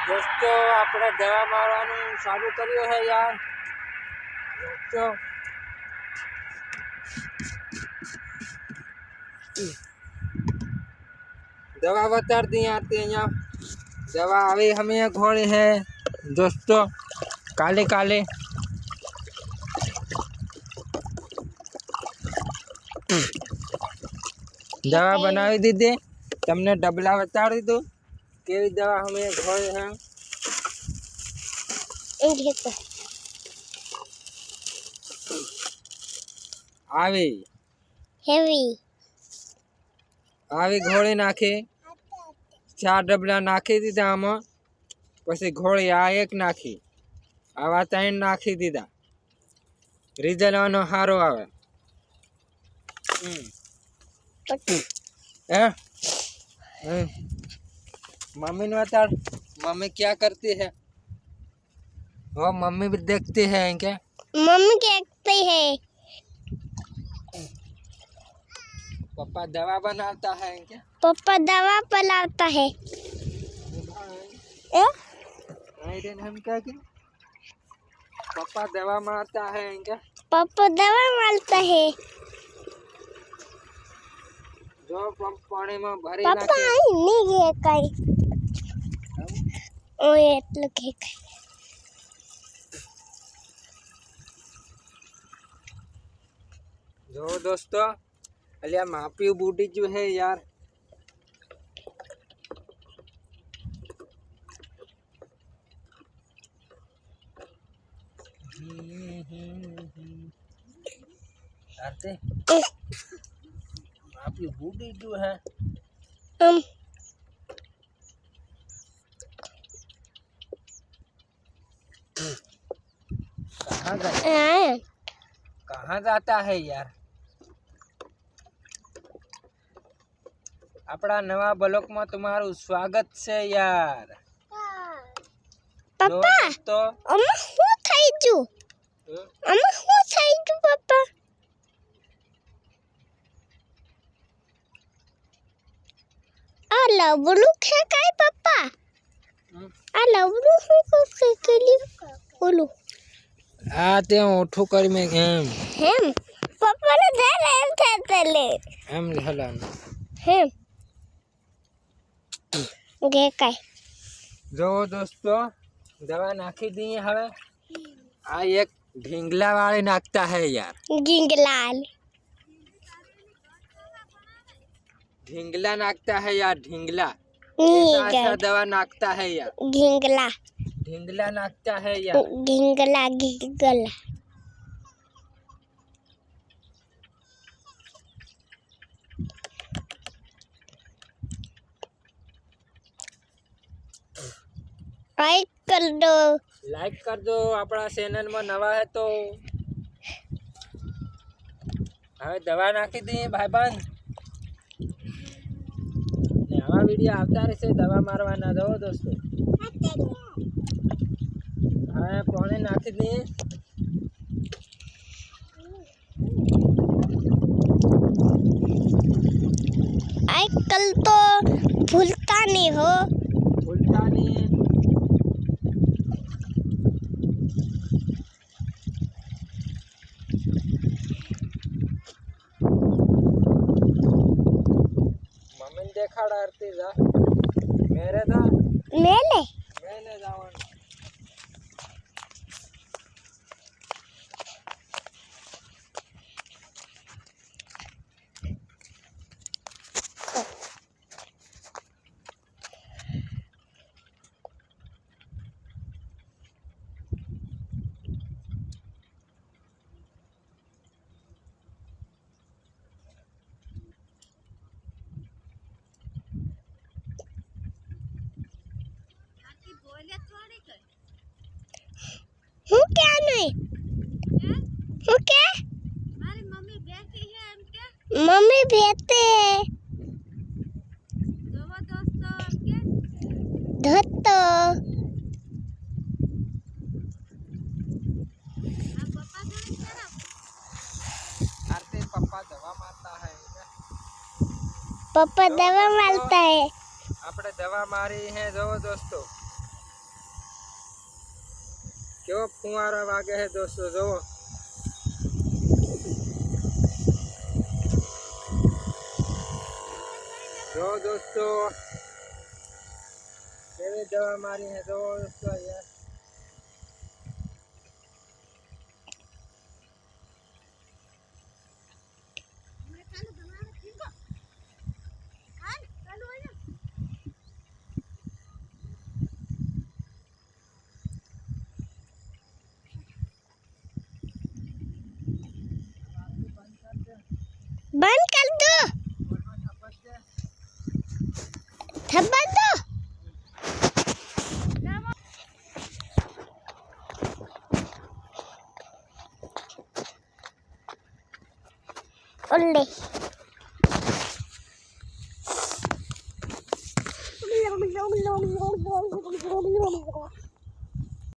दोस्तों આપણે દવા મારવાનું ચાલુ કર્યું છે યાર દોસ્તો दवा बता दी आते यहाँ दवा अभी हमें घोड़े हैं दोस्तों काले काले दवा बनावी दीदी तमने डबला बता दीधु केवी दवा हमें घोड़े हैं आवी हेवी आवी घोड़े नाखी 4 डबला नाखी दीधा आमा पछी घोड़ी आ एक नाखी आवा 3 नाखी दीधा रिजल्ट आनो हारो आवे मम्मी ने बता मम्मी क्या करती है वो मम्मी भी देखती है क्या मम्मी कहती है पापा दवा बनाता है क्या पापा दवा बनाता है हम क्या कि पापा दवा मारता है क्या पापा दवा मारता है जो पानी में भरी पापा नहीं गए कहीं ओ એટલું કે जो दोस्तों अलिया मापी बूटी जो है यार आते मापी बूटी जो है कहाँ जाता है यार अपना नवा ब्लॉक में तुम्हारू स्वागत से यार पापा तो अम्मा હું થઈ જુ અમ્મા હું થઈ જુ પાપા આ લવડું છે કાઈ પાપા આ લવડું હું કે લીધું બોલું आ ते ओठो कर में हेम पापा ने दे एम थेले एम हलान हेम गे काय जो दोस्तों दवा नाखी दी हवे आ एक ढींगला वाले नाखता है यार गिंगलाल ढींगला नाखता है यार ढींगला नीगा ऐसा दवा नाखता है यार गिंगला ढींगला नाखता है यार गिंगला गिंगला लाइक कर दो अपना चैनल में नवा है तो हमें दवा नाखी दी भाई बहन नवा वीडियो आता रहे दवा मारवाना दो दोस्तों हाँ पानी नाखी दी आजकल तो भूलता नहीं हो भूलता नहीं मम्मी ने देखा डरती जा मेरे था मेले मैंने जावन हूँ क्या नहीं हूँ क्या मम्मी बेटे धत्तो आरती पापा दवा मारता है पापा दवा मारता है આપણે દવા મારી હે જો દોસ્તો કેવો ફુવારા વાગે છે દોસ્તો, જોવો. જો દોસ્તો કેવી દવા મારી છે, જોવો દોસ્તો યાર. બંધ કર દો, થપ્પા દો. ઓલે